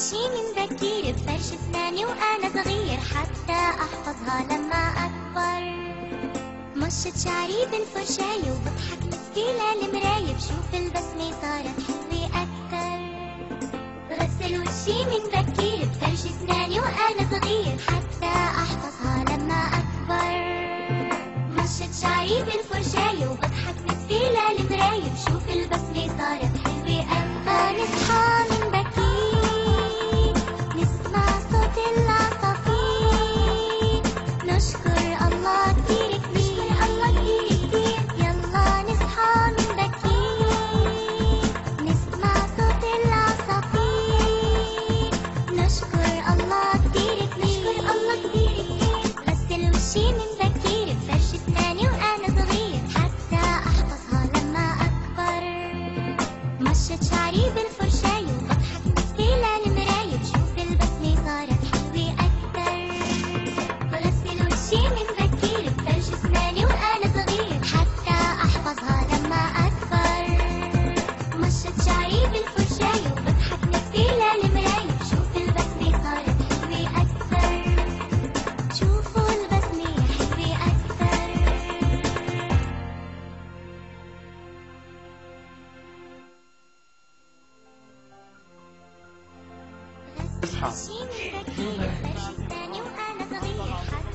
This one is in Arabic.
وشي من بكير بفرش اسناني وانا صغير حتى احفظها لما اكبر. مشط شعري بالفرشاية وبضحك نفسي للمراية بشوف البسمة صارت حلوة اكتر. غسل وشي من بكير بفرش اسناني وانا صغير حتى احفظها لما اكبر. مشط شعري بالفرشاية وبضحك نفسي للمراية بشوف البسمة صارت حلوة اكتر. نصحى من بكير نسمع صوت العصافير نشكر الله كتير كتير الله كتير كتير. يلا نصحى من بكير نسمع صوت العصافير نشكر الله كتير كتير الله كتير كتير. غسل وشي من بكير بفرش اسناني وانا صغير حتى احفظها لما اكبر. مشط شعري بالفرشاية وبضحك نفسي للمراية بشوف البسمة صارت حلوة أكتر. بغسل وشي من بكير بفرش اسناني وأنا صغير حتى أحفظها لما أكبر. مشط شعري بالفرشاية وبضحك نفسي للمراية بشوف البسمة صارت حلوة أكتر. شوفوا البسمة حلوة أكتر. غسل وشي من بكير بفرش اسناني وانا صغير حتى